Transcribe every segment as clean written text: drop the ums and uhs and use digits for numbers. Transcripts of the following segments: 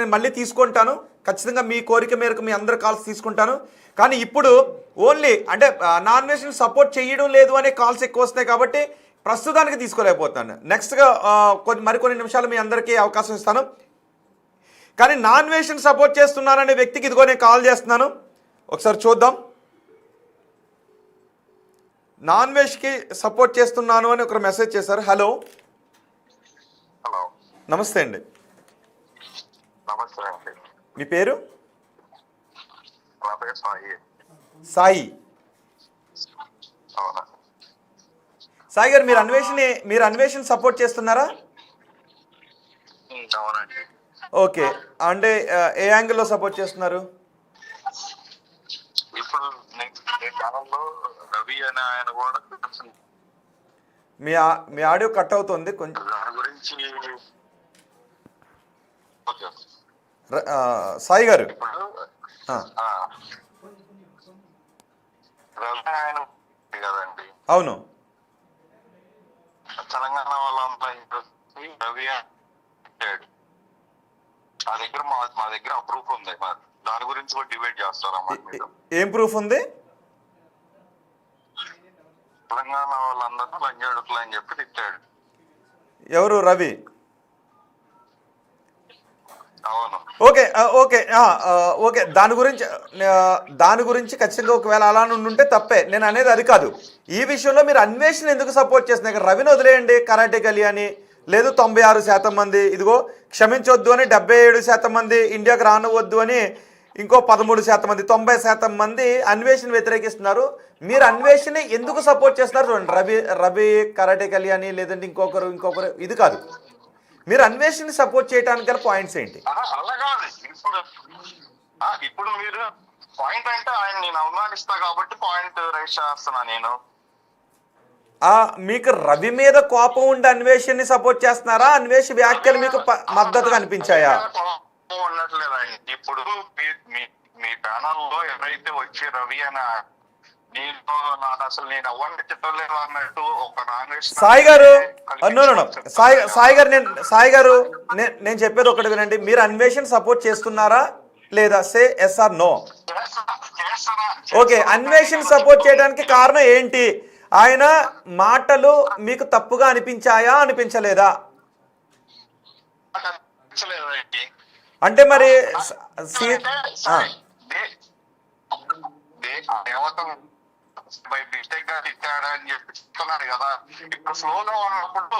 నేను మళ్ళీ తీసుకుంటాను, ఖచ్చితంగా మీ కోరిక మేరకు మీ అందరి కాల్స్ తీసుకుంటాను. కానీ ఇప్పుడు ఓన్లీ అంటే నాన్ వెజ్ని సపోర్ట్ చేయడం లేదు అనే కాల్స్ ఎక్కువ వస్తున్నాయి కాబట్టి ప్రస్తుతానికి తీసుకోలేకపోతున్నాను. నెక్స్ట్గా మరికొన్ని నిమిషాలు మీ అందరికీ అవకాశం ఇస్తాను. కానీ నాన్ వెజ్ని సపోర్ట్ చేస్తున్నాననే వ్యక్తికి ఇదిగో నేను కాల్ చేస్తున్నాను, ఒకసారి చూద్దాం. నాన్ వెజ్కి సపోర్ట్ చేస్తున్నాను అని ఒక మెసేజ్ చేశారు. హలో హలో, నమస్తే అండి. నమస్తే అండి. మీ పేరు? నా పేరు సాయి. సాయి. అవునా సాయి గారు, మీరు అన్వేషణ సపోర్ట్ చేస్తున్నారా? అవునండి. ఓకే, అంటే ఏ యాంగిల్లో సపోర్ట్ చేస్తున్నారు? ఇప్పుడు ఈ కాలంలో రవి అనే ఆయన కూడా మీ ఆడియో కట్ అవుతుంది కొంచెం. దాని గురించి సాయి గారు, ఇప్పుడు రవి ఆయన కదండి. అవును. తెలంగాణ వాళ్ళంతా రవి అంటాడు. మా దగ్గర ప్రూఫ్ ఉంది. మరి దాని గురించి కూడా డిబేట్ చేస్తారన్నమాట. ఏం ప్రూఫ్ ఉంది? తెలంగాణ వాళ్ళందరినీ లంజాడుకులు అని చెప్పి తిట్టాడు. ఎవరు? రవి. అవును. ఓకే ఓకే ఓకే, దాని గురించి ఖచ్చితంగా ఒకవేళ అలా ఉంటే తప్పే. నేను అనేది అది కాదు. ఈ విషయంలో మీరు అన్వేషణ ఎందుకు సపోర్ట్ చేస్తున్నారు? రవిని వదిలేయండి, కరాటే కళ్యాణి లేదు 96% మంది ఇదిగో క్షమించొద్దు అని 77% మంది, ఇండియాకి రానివద్దు అని ఇంకో 13% మంది, 90% మంది అన్వేషణ వ్యతిరేకిస్తున్నారు. మీరు అన్వేషణ ఎందుకు సపోర్ట్ చేస్తున్నారు? చూడండి, రవి కరాటే కళ్యాణి లేదంటే ఇంకొకరు ఇది కాదు. మీరు అన్వేషణ సపోర్ట్ చేయడానికి గల పాయింట్స్ ఏంటి? అలా కాదు. ఇప్పుడు మీరు పాయింట్ అంటే ఆయన నేను అవమానిస్తా కాబట్టి పాయింట్ రైస్ చేస్తున్నా నేను. మీకు రవి మీద కోపం ఉండి అన్వేషణని సపోర్ట్ చేస్తున్నారా? అన్వేష్ వ్యాఖ్యలు మీకు మద్దతుగా అనిపించాయా? ఉండట్లేదండి. ఇప్పుడు మీ ప్యానల్ లో ఎవరైతే వచ్చి రవి అని సాయి గారు, నేను చెప్పేది ఒకటి వినండి. మీరు అన్వేషణ సపోర్ట్ చేస్తున్నారా లేదా? Say yes or no. Okay, Anveshana support చేయడానికి కారణం ఏంటి? ఆయన మాటలు మీకు తప్పుగా అనిపించాయా, అనిపించలేదా? అంటే మరి బై మిస్టేక్ గా తిట్టాడని చెప్పి చెప్తున్నారు కదా. ఇప్పుడు ఫ్లోలో ఉన్నప్పుడు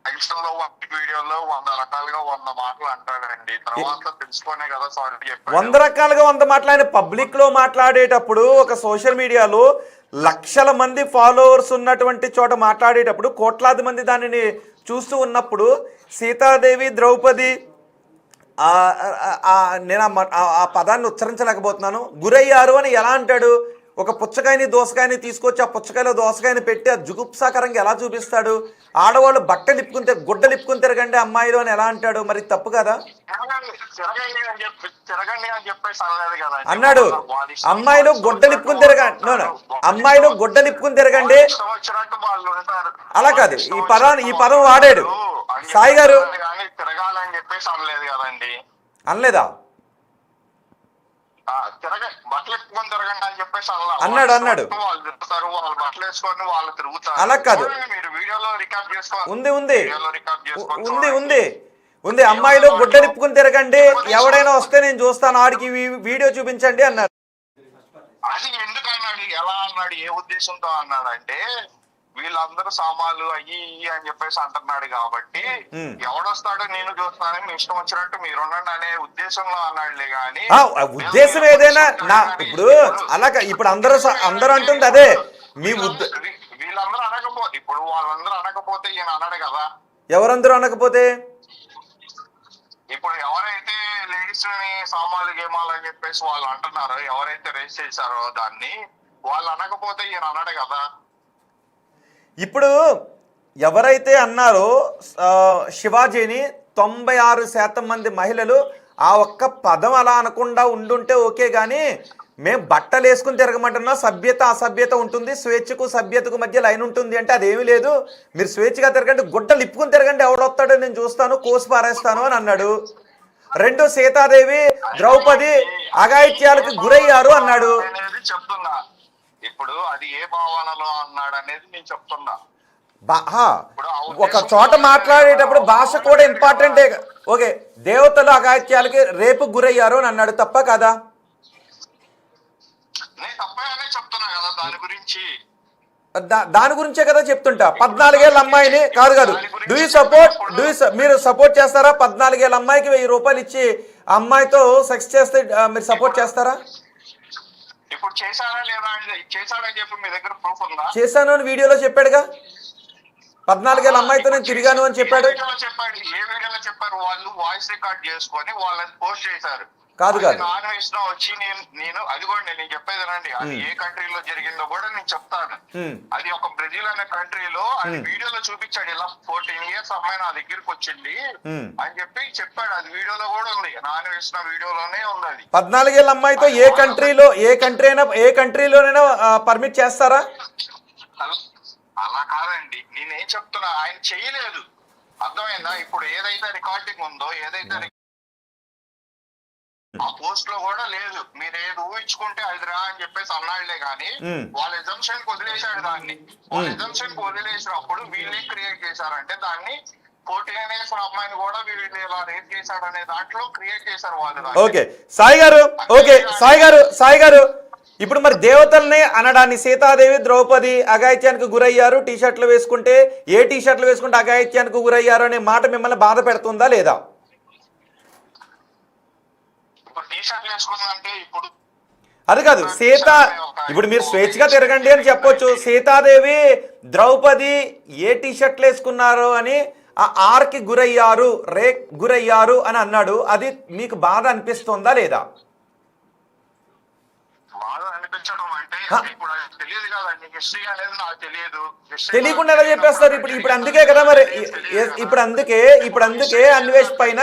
టెక్స్ట్ లో వీడియోలో 100 రకాలుగా 100 మాటలు అంటాడండి. తర్వాత తెలుసుకునే కదా సారీ చెప్పాడు. 100 రకాలుగా 100 మాటలు ఆయన పబ్లిక్ లో మాట్లాడేటప్పుడు, ఒక సోషల్ మీడియాలో లక్షల మంది ఫాలోవర్స్ ఉన్నటువంటి చోట మాట్లాడేటప్పుడు, కోట్లాది మంది దానిని చూస్తూ ఉన్నప్పుడు, సీతాదేవి ద్రౌపది నేను ఆ పదాన్ని ఉచ్చరించలేకపోతున్నాను, గురయ్యారు అని ఎలా అంటాడు? ఒక పుచ్చకాయని దోసకాయని తీసుకొచ్చి ఆ పుచ్చకాయలో దోసకాయని పెట్టి ఆ జుగుప్సాకరంగా ఎలా చూపిస్తాడు? ఆడవాళ్ళు బట్టలు ఇప్పుకుని గుడ్డలు ఇప్పుకుని తిరగండి అమ్మాయిలు అని ఎలా అంటాడు? మరి తప్పు కదా అన్నాడు. అమ్మాయిలు గుడ్డలు ఇప్పుకుని తిరగండి, అమ్మాయిలు గుడ్డలు ఇప్పుకుని తిరగండి అలా కాదు. ఈ పదం వాడాడు సాయి గారు. అనలేదా? అన్నాడు. అలా కాదు. ఉంది. అమ్మాయిలు గుడ్డలిప్పుకుని తిరగండి, ఎవడైనా వస్తే నేను చూస్తాను, ఆడికి వీడియో చూపించండి అన్నారు. అది ఎందుకు అన్నాడు? ఎలా అన్నాడు? ఏ ఉద్దేశంతో అన్నాడంటే వీళ్ళందరూ సామాన్లు అయ్యి అని చెప్పేసి అంటున్నాడు కాబట్టి ఎవడొస్తాడో నేను చూస్తానని మీ ఇష్టం వచ్చినట్టు మీరుండండి అనే ఉద్దేశంలో అన్నాడులే. గాని ఉద్దేశం ఏదైనా ఇప్పుడు అలా ఇప్పుడు అందరూ అంటుంది అదే. మీ వీళ్ళందరూ అనకపోతే, ఇప్పుడు వాళ్ళందరూ అనకపోతే ఈయన అన్నాడు కదా. ఎవరందరూ అనకపోతే? ఇప్పుడు ఎవరైతే లేడీస్ ని సామాన్లు గేమాలు అని చెప్పేసి వాళ్ళు అంటున్నారో, ఎవరైతే రేస్ చేశారో దాన్ని, వాళ్ళు అనకపోతే ఈయన అన్నాడు కదా. ఇప్పుడు ఎవరైతే అన్నారో శివాజీని 96% మంది మహిళలు ఆ ఒక్క పదం అలా అనకుండా ఉండుంటే ఓకే. కానీ మేము బట్టలు వేసుకుని తిరగమంటున్నా, సభ్యత అసభ్యత ఉంటుంది, స్వేచ్ఛకు సభ్యతకు మధ్య లైన్ ఉంటుంది అంటే అదేమీ లేదు. మీరు స్వేచ్ఛగా తిరగండి, గుడ్డలు ఇప్పుకుని తిరగండి, ఎవడొస్తాడో నేను చూస్తాను, కోసి పారేస్తాను అని అన్నాడు. రెండు సీతాదేవి ద్రౌపది అఘాయిత్యాలకు గురయ్యారు అన్నాడు. అనేది చెప్తున్నా. ఇప్పుడు అది ఏ భావనలో అన్నాడు అనేది నేను చెప్తున్నా. ఒక చోట మాట్లాడేటప్పుడు భాష కూడా ఇంపార్టెంటే. ఓకే, దేవతలు అఘాయిత్యాలకి రేపు గురయ్యారు అని అన్నాడు, తప్ప కదా? నేను తప్పనే చెప్తున్నా కదా దాని గురించి. దాని గురించే కదా చెప్తుంటా. 14 ఏళ్ళ అమ్మాయిని కాదు మీరు సపోర్ట్ చేస్తారా? 14 ఏళ్ళ అమ్మాయికి 1000 రూపాయలు ఇచ్చి అమ్మాయితో సెక్స్ చేస్తే మీరు సపోర్ట్ చేస్తారా? ఇప్పుడు చేశారా లేదా చేశాడని చెప్పి మీ దగ్గర ప్రూఫ్ ఉందా? చేశాను అని వీడియోలో చెప్పాడుగా. 14 ఏళ్ళ అమ్మాయితో నేను తిరిగాను అని చెప్పాడు. ఏ వీడియోలో చెప్పారు? వాళ్ళు వాయిస్ రికార్డ్ చేసుకొని వాళ్ళని పోస్ట్ చేశారు. కాదు నాన్ వెజ్ లో వచ్చి నేను అది కూడా నేను చెప్పేదేనండి. అది ఏ కంట్రీలో జరిగిందో కూడా నేను చెప్తాను. అది ఒక బ్రెజిల్ అనే కంట్రీలో అది వీడియోలో చూపించాడు. ఇలా 14 ఇయర్స్ అమ్మాయి నా దగ్గరికి వచ్చింది అని చెప్పి చెప్పాడు. అది వీడియోలో కూడా ఉంది. నాన్ వెజ్ వీడియోలోనే ఉంది. అది 14 ఏళ్ళ అమ్మాయితో ఏ కంట్రీలోనైనా పర్మిట్ చేస్తారా? అలా కాదండి, నేనేం చెప్తున్నా, ఆయన చేయలేదు. అర్థమైందా? ఇప్పుడు ఏదైతే రికార్డింగ్ ఉందో, ఏదైతే ఆ పోస్ట్ లో కూడా లేదు. మీరు ఏది ఊహించుకుంటే అది రా అని చెప్పేసి అన్నాళ్లే గానీ వాళ్ళ ఎజంప్షన్ కి వదిలేశాడు దాన్ని. వాళ్ళ ఎజంప్షన్ కి వదిలేసినప్పుడు వీళ్ళే క్రియేట్ చేశారంటే దాన్ని 14 years అమ్మాయిని కూడా వీళ్ళు ఇలా రేప్ చేశాడు అనే దాంట్లో క్రియేట్ చేశారు వాళ్ళు. ఓకే సాయి గారు ఇప్పుడు మరి దేవతల్ని అనడాన్ని సీతాదేవి ద్రౌపది అఘాయిత్యానికి గురయ్యారు, టీషర్ట్లు వేసుకుంటే ఏ టీషర్ట్లు వేసుకుంటే అఘాయిత్యానికి గురయ్యారు అనే మాట మిమ్మల్ని బాధ పెడుతుందా లేదా? అది కాదు, ఇప్పుడు మీరు స్వేచ్ఛగా తిరగండి అని చెప్పొచ్చు. సీతాదేవి ద్రౌపది ఏ టీషర్ట్లు వేసుకున్నారు అని ఆ ఆర్కి గురయ్యారు అని అన్నాడు. అది మీకు బాధ అనిపిస్తుందా లేదా? తెలియకుండా ఎలా చెప్పేస్తారు? ఇప్పుడు అందుకే కదా మరి ఇప్పుడు అందుకే అన్వేష్ పైన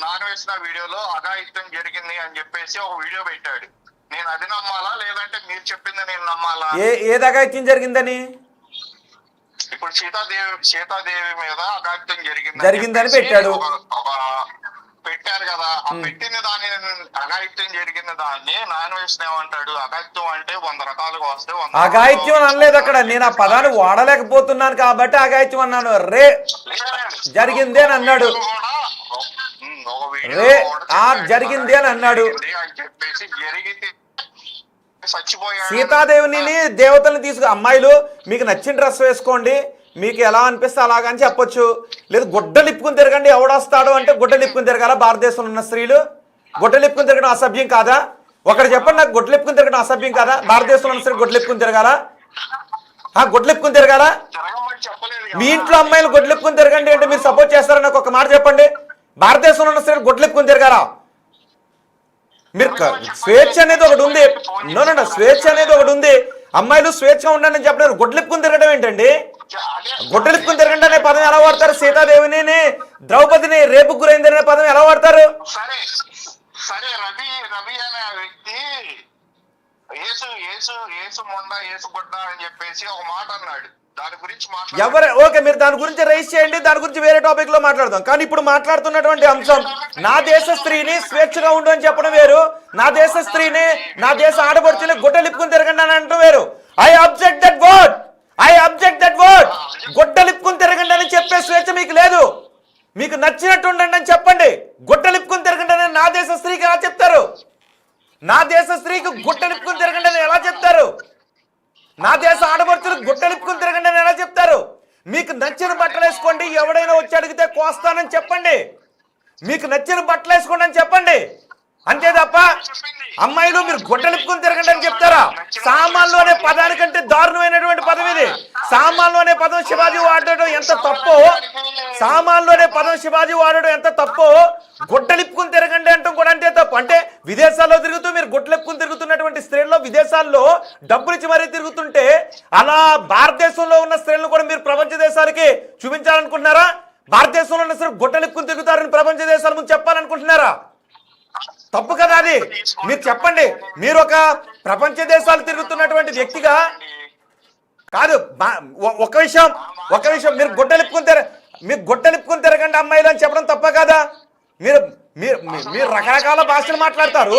నాన్ వేసిన వీడియోలో అఘాయిత్యం జరిగింది అని చెప్పేసి ఒక వీడియో పెట్టాడు. నేను అది నమ్మాలా లేదంటే మీరు చెప్పింది నేను నమ్మాలా? ఏది అఘాయిత్యం జరిగిందని? ఇప్పుడు సీతాదేవి మీద అఘాయిత్యం జరిగిందని పెట్టాడు. పెట్టారు కదా, ఆ పెట్టిన దాన్ని అఘాయిత్యం జరిగిన దాన్ని నాన్ వేసిన ఏమంటాడు? అఘాయిత్యం అంటే 100 రకాలుగా వస్తే అఘాయిత్యం అనలేదు అక్కడ. నేను ఆ పదాన్ని వాడలేకపోతున్నాను కాబట్టి అఘాయిత్యం అన్నాను. జరిగింది అని అన్నాడు. జరిగింది అని అన్నాడు. సీతాదేవిని దేవతల్ని అమ్మాయిలు మీకు నచ్చిన డ్రెస్ వేసుకోండి, మీకు ఎలా అనిపిస్తే అలాగని చెప్పొచ్చు. లేదు గుడ్డలు ఇప్పుకుని తిరగండి, ఎవడొస్తాడు అంటే గుడ్డలు ఇప్పుకుని తిరగాల? భారతదేశంలో ఉన్న స్త్రీలు గుడ్డలు ఇప్పుకుని తిరగడం అసభ్యం కాదా? ఒకటి చెప్పండి నాకు, గుడ్డలు ఇప్పుకుని తిరగడం అసభ్యం కాదా? భారతదేశంలో ఉన్న స్త్రీ గుడ్డలు ఇప్పుకుని తిరగాల? గుడ్డలు ఇప్పుకుని తిరగాల? మీ ఇంట్లో అమ్మాయిలు గుడ్డలు ఇప్పుకుని తిరగండి అంటే మీరు సపోర్ట్ చేస్తారని నాకు ఒక మాట చెప్పండి. భారతదేశంలో ఉన్న స్త్రీలు గుడ్డలు ఇప్పుకుని తిరగారా? మీరు స్వేచ్ఛ అనేది ఒకటి ఉంది. స్వేచ్ఛ అనేది ఒకటి ఉంది. అమ్మాయిలు స్వేచ్ఛగా ఉండండి అని చెప్పినారు. గుడ్డలిప్పుకుని తిరగడం ఏంటండి? గుడ్డలిప్పుకుని తిరగండి అనే పదం ఎలా వాడతారు? సీతాదేవిని ద్రౌపదిని రేపు గురైంది అనే పదం ఎలా వాడతారు? సరే రవి అనే వ్యక్తి యేసు మొండ యేసు గుడ్డ అని చెప్పేసి ఒక మాట అన్నాడు. దాని గురించి ఓకే, మీరు దాని గురించి రైజ్ చేయండి, దాని గురించి వేరే టాపిక్ లో మాట్లాడదాం. కానీ ఇప్పుడు మాట్లాడుతున్నటువంటి అంశం నా దేశ స్త్రీని స్వేచ్ఛగా ఉండు అని చెప్పడం వేరు, నా దేశ స్త్రీని నా దేశ ఆడపడుచుని గుడ్డలిప్పుకుని తిరగండి అని అంటూ వేరు. I object that word. గుడ్డలిప్పుకుని తిరగండి అని చెప్పే స్వేచ్ఛ మీకు లేదు. మీకు నచ్చినట్టు ఉండండి అని చెప్పండి. గుడ్డలిప్పుకుని తిరగండి అని నా దేశ స్త్రీకి ఎలా చెప్తారు? నా దేశ స్త్రీకి గుడ్డలిప్పుకుని తిరగండి అని ఎలా చెప్తారు? నా దేశ ఆడపడుచులు గుట్టలిప్పుకుని తిరగండి అని ఎలా చెప్తారు? మీకు నచ్చిన బట్టలు వేసుకోండి, ఎవడైనా వచ్చి అడిగితే కోస్తానని చెప్పండి. మీకు నచ్చిన బట్టలు వేసుకోండి అని చెప్పండి. అంతే తప్ప అమ్మాయిలు మీరు గుట్టలిప్పుకుని తిరగండి అని చెప్తారా? సామాన్లు అనే పదానికంటే దారుణమైనటువంటి పదం ఇది. సామాన్లు అనే పదం శివాజీ వాడడం ఎంత తప్పో, గుడ్డలిప్పుకుని తిరగండి అంటాం కూడా అంతే తప్పు. అంటే విదేశాల్లో తిరుగుతూ మీరు గుడ్డలిప్పుకుని తిరుగుతున్నటువంటి స్త్రీల్లో విదేశాల్లో డబ్బులు ఇచ్చి మరీ తిరుగుతుంటే అలా భారతదేశంలో ఉన్న స్త్రీలను కూడా మీరు ప్రపంచ దేశాలకి చూపించాలనుకుంటున్నారా? భారతదేశంలో ఉన్న స్త్రీలు గుడ్డలిప్పుకుని తిరుగుతారని ప్రపంచ దేశాల ముందు చెప్పాలనుకుంటున్నారా? తప్పు కదా అది. మీరు చెప్పండి. మీరు ఒక ప్రపంచ దేశాలు తిరుగుతున్నటువంటి వ్యక్తిగా కాదు. ఒక విషయం మీరు గుడ్డలిప్పుకుని మీకు గుడ్డలిప్పుకొని తిరగండి అమ్మాయిలు అని చెప్పడం తప్ప కదా? మీరు మీరు మీరు రకరకాల భాషలు మాట్లాడతారు,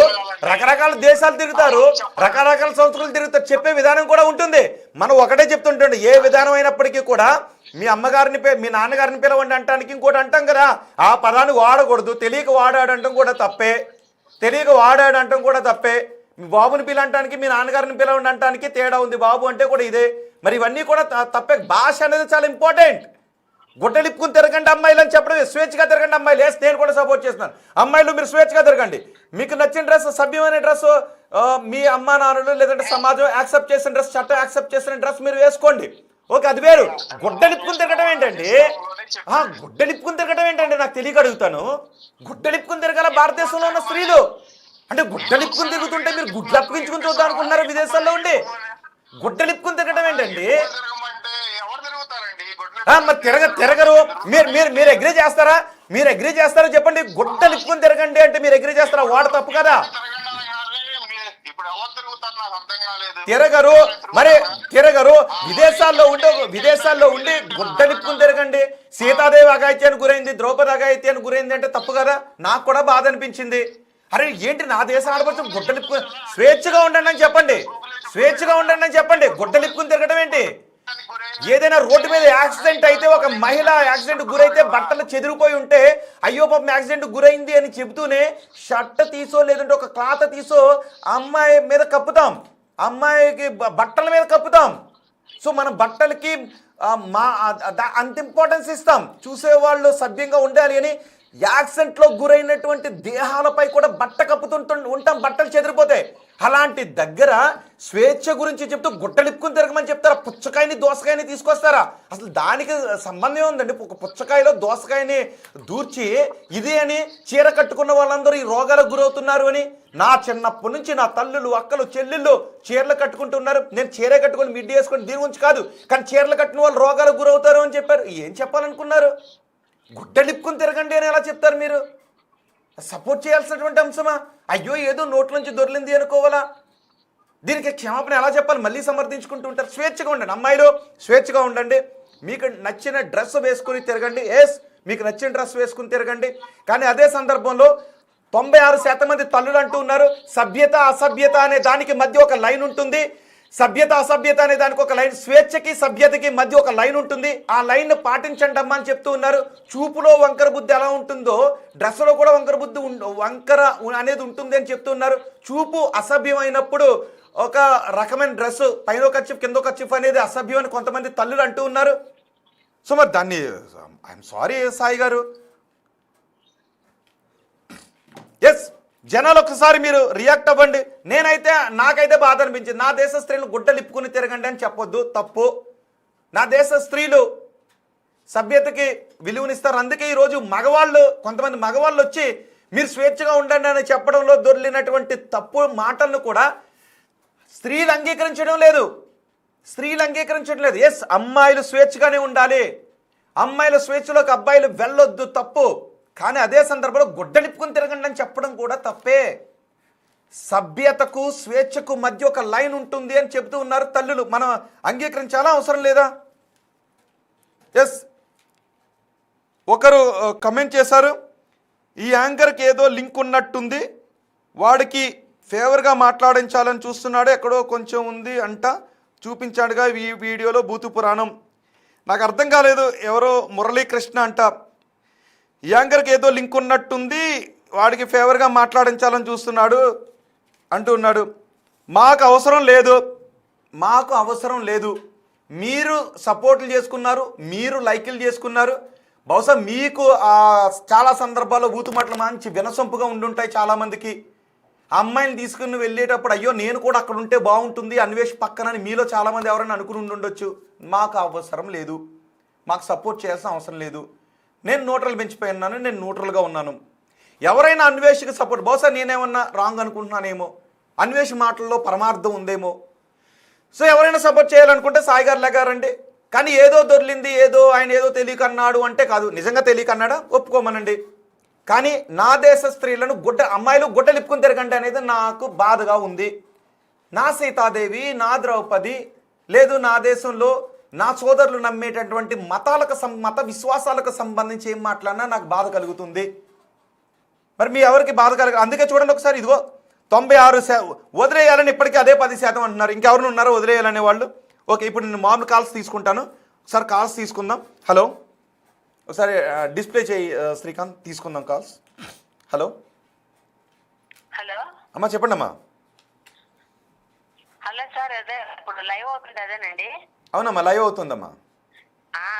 రకరకాల దేశాలు తిరుగుతారు, రకరకాల సంస్కృతులు తిరుగుతారు, చెప్పే విధానం కూడా ఉంటుంది. మనం ఒకటే చెప్తుంటండి, ఏ విధానం అయినప్పటికీ కూడా మీ అమ్మగారిని మీ నాన్నగారిని పిలవండి అంటానికి ఇంకోటి అంటాం కదా, ఆ పదాన్ని వాడకూడదు. తెలియక వాడాడంటాం కూడా తప్పే, తెలియక వాడాడంటాం కూడా తప్పే. మీ బాబుని పిలంటానికి మీ నాన్నగారిని పిలవండి అంటానికి తేడా ఉంది. బాబు అంటే కూడా ఇదే. మరి ఇవన్నీ కూడా తప్పే. భాష అనేది చాలా ఇంపార్టెంట్. గుడ్డలిప్పుకుని తిరగండి అమ్మాయిలు అని చెప్పడం, స్వేచ్ఛగా తిరగండి అమ్మాయిలు. వేసి నేను కూడా సపోర్ట్ చేస్తున్నాను. అమ్మాయిలు మీరు స్వేచ్ఛగా తిరగండి. మీకు నచ్చిన డ్రెస్, సభ్యమైన డ్రెస్, మీ అమ్మా నాన్నలు లేదంటే సమాజం యాక్సెప్ట్ చేసిన డ్రెస్, చట్టం యాక్సెప్ట్ చేసిన డ్రెస్ మీరు వేసుకోండి. ఓకే, అది వేరు. గుడ్డలిప్పుకుని తిరగడం ఏంటండి? గుడ్డలిప్పుకుని తిరగడం ఏంటండి నాకు తెలియక అడుగుతాను. గుడ్డలిప్పుకుని తిరగాల భారతదేశంలో ఉన్న స్త్రీలు. అంటే గుడ్డలిప్పుకుని తిరుగుతుంటే మీరు గుడ్లు అప్పగించుకుని చూద్దాం అనుకుంటున్నారు విదేశాల్లో ఉండి? గుడ్డలిప్పుకుని తిరగడం ఏంటండి? మరి తిరగరు. మీరు అగ్రీ చేస్తారా? మీరు అగ్రీ చేస్తారా చెప్పండి. గుడ్డలిప్పుకుని తిరగండి అంటే మీరు అగ్రీ చేస్తారా? వాడు తప్పు కదా? తిరగరు. మరి తిరగరు. విదేశాల్లో ఉండి గుడ్డలిప్పుకుని తిరగండి. సీతాదేవి అఘాయిత్యానికి గురైంది, ద్రౌపది అఘాయిత్యానికి గురైంది అంటే తప్పు కదా? నాకు కూడా బాధ అనిపించింది. అరే ఏంటి నా దేశం ఆడపడుతు గుడ్డలిప్పుకుని స్వేచ్ఛగా ఉండండి అని చెప్పండి. స్వేచ్ఛగా ఉండండి అని చెప్పండి. గుడ్డలిప్పుకుని తిరగడం ఏంటి? ఏదైనా రోడ్డు మీద యాక్సిడెంట్ అయితే, ఒక మహిళ యాక్సిడెంట్ గురైతే బట్టలు చెదిరిపోయి ఉంటే, అయ్యో పాపం యాక్సిడెంట్ గురైంది అని చెబుతూనే షర్ట్ తీసో లేదంటే ఒక క్లాత్ తీసో అమ్మాయి మీద కప్పుతాం, అమ్మాయికి బట్టల మీద కప్పుతాం. సో మన బట్టలకి అంత ఇంపార్టెన్స్ ఇస్తాం. చూసేవాళ్ళు సభ్యంగా ఉండాలి అని యాక్సిడెంట్లో గురైనటువంటి దేహాలపై కూడా బట్ట ఉంటాం, బట్టలు చెదిరిపోతాయి. అలాంటి దగ్గర స్వేచ్ఛ గురించి చెప్తూ గుట్టలిప్పుకుని తిరగమని చెప్తారా? పుచ్చకాయని దోసకాయని తీసుకొస్తారా? అసలు దానికి సంబంధం ఉందండి? ఒక పుచ్చకాయలో దోసకాయని దూర్చి ఇది అని చీర కట్టుకున్న వాళ్ళందరూ ఈ రోగాలకు గురవుతున్నారు అని. నా చిన్నప్పటి నుంచి నా తల్లులు, అక్కలు, చెల్లెళ్ళు చీరలు కట్టుకుంటున్నారు. నేను చీరే కట్టుకొని మిడ్డీ వేసుకొని దీని గురించి కాదు, కానీ చీరలు కట్టిన వాళ్ళు రోగాలకు గురవుతారు అని చెప్పారు. ఏం చెప్పాలనుకున్నారు? గుడ్డలిప్పుకుని తిరగండి అని ఎలా చెప్తారు మీరు? సపోర్ట్ చేయాల్సినటువంటి అంశమా? అయ్యో ఏదో నోట్ల నుంచి దొరికింది అనుకోవాలా? దీనికి క్షమాపణ ఎలా చెప్పాలి? మళ్ళీ సమర్థించుకుంటూ ఉంటారు. స్వేచ్ఛగా ఉండండి అమ్మాయిలు, స్వేచ్ఛగా ఉండండి. మీకు నచ్చిన డ్రెస్ వేసుకుని తిరగండి. మీకు నచ్చిన డ్రెస్ వేసుకుని తిరగండి. కానీ అదే సందర్భంలో 96% మంది తల్లులు అంటూ ఉన్నారు, సభ్యత అసభ్యత అనే దానికి మధ్య ఒక లైన్ ఉంటుంది. సభ్యత అసభ్యత అనే దానికి ఒక లైన్, స్వేచ్ఛకి సభ్యతకి మధ్య ఒక లైన్ ఉంటుంది. ఆ లైన్ పాటించండి అమ్మా అని చెప్తూ ఉన్నారు. చూపులో వంకర బుద్ధి ఎలా ఉంటుందో డ్రెస్లో కూడా వంకర అనేది ఉంటుంది అని చెప్తూ ఉన్నారు. చూపు అసభ్యమైనప్పుడు ఒక రకమైన డ్రెస్, పైన ఒక కర్చీఫ్ కింద ఒక కర్చీఫ్ అనేది అసభ్యం అని కొంతమంది తల్లులు అంటూ ఉన్నారు. సో మరి దాన్ని ఐఎమ్ సారీ సాయి గారు. జనాలు ఒకసారి మీరు రియాక్ట్ అవ్వండి. నాకైతే బాధ అనిపించింది. నా దేశ స్త్రీలు గుడ్డలిప్పుకుని తిరగండి అని చెప్పొద్దు, తప్పు. నా దేశ స్త్రీలు సభ్యతకి విలువనిస్తారు. అందుకే ఈరోజు కొంతమంది మగవాళ్ళు వచ్చి మీరు స్వేచ్ఛగా ఉండండి అని చెప్పడంలో దొరికినటువంటి తప్పు మాటలను కూడా స్త్రీలు అంగీకరించడం లేదు. అమ్మాయిలు స్వేచ్ఛగానే ఉండాలి, అమ్మాయిల స్వేచ్ఛలోకి అబ్బాయిలు వెళ్ళొద్దు, తప్పు. కానీ అదే సందర్భంలో గుడ్డలిప్పుకుని తిరగండి అని చెప్పడం కూడా తప్పే. సభ్యతకు స్వేచ్ఛకు మధ్య ఒక లైన్ ఉంటుంది అని చెబుతూ ఉన్నారు తల్లులు. మనం అంగీకరించాలా, అవసరం లేదా? ఒకరు కమెంట్ చేశారు, ఈ యాంకర్కి ఏదో లింక్ ఉన్నట్టుంది, వాడికి ఫేవర్గా మాట్లాడించాలని చూస్తున్నాడు, ఎక్కడో కొంచెం ఉంది అంట, చూపించాడుగా ఈ వీడియోలో బూతు పురాణం. నాకు అర్థం కాలేదు. ఎవరో మురళీకృష్ణ అంట, యాంకర్కి ఏదో లింక్ ఉన్నట్టుంది, వాడికి ఫేవర్గా మాట్లాడించాలని చూస్తున్నాడు అంటున్నాడు. మాకు అవసరం లేదు. మీరు సపోర్ట్లు చేసుకున్నారు, మీరు లైకులు చేసుకున్నారు. బహుశా మీకు చాలా సందర్భాల్లో ఊతుమాటలు మంచి వినసొంపుగా ఉండుంటాయి చాలామందికి. అమ్మాయిని తీసుకుని వెళ్ళేటప్పుడు అయ్యో నేను కూడా అక్కడ ఉంటే బాగుంటుంది, అన్వేష్ పక్కనని మీలో చాలామంది ఎవరైనా అనుకుని ఉండొచ్చు. మాకు అవసరం లేదు, మాకు సపోర్ట్ చేయాల్సిన అవసరం లేదు. నేను న్యూట్రల్ పెంచిపోయినాను, నేను న్యూట్రల్గా ఉన్నాను. ఎవరైనా అన్వేషకి సపోర్ట్, బహుశా నేనేమన్నా రాంగ్ అనుకుంటున్నానేమో, అన్వేష్ మాటల్లో పరమార్థం ఉందేమో. సో ఎవరైనా సపోర్ట్ చేయాలనుకుంటే సాయి గారు లేగారండి. కానీ ఏదో దొర్లింది, ఆయన ఏదో తెలియక అన్నాడు అంటే కాదు. నిజంగా తెలియక అన్నాడా ఒప్పుకోమనండి. కానీ నా దేశ స్త్రీలను అమ్మాయిలు గుడ్డలిప్పుకుని తిరగండి అనేది నాకు బాధగా ఉంది. నా సీతాదేవి, నా ద్రౌపది, లేదు నా దేశంలో నా సోదరులు నమ్మేటటువంటి మత విశ్వాసాలకు సంబంధించి ఏం మాట్లాడినా నాకు బాధ కలుగుతుంది. మరి మీ ఎవరికి బాధ అందుకే చూడండి ఒకసారి, ఇదిగో 96% వదిలేయాలని ఇప్పటికీ అదే 10% అంటున్నారు. ఇంకెవరు ఉన్నారో వదిలేయాలనే వాళ్ళు? ఓకే, ఇప్పుడు నేను మామూలు కాల్స్ తీసుకుంటాను. ఒకసారి కాల్స్ తీసుకుందాం. హలో, ఒకసారి డిస్ప్లే చేయి శ్రీకాంత్, తీసుకుందాం కాల్స్. హలో హలో అమ్మా, చెప్పండి అమ్మా. హలో సార్, అదే ఇప్పుడు లైవ్ అవుతుంది అదేనండి. అవునమ్మా, లైవ్ అవుతుందమ్మా.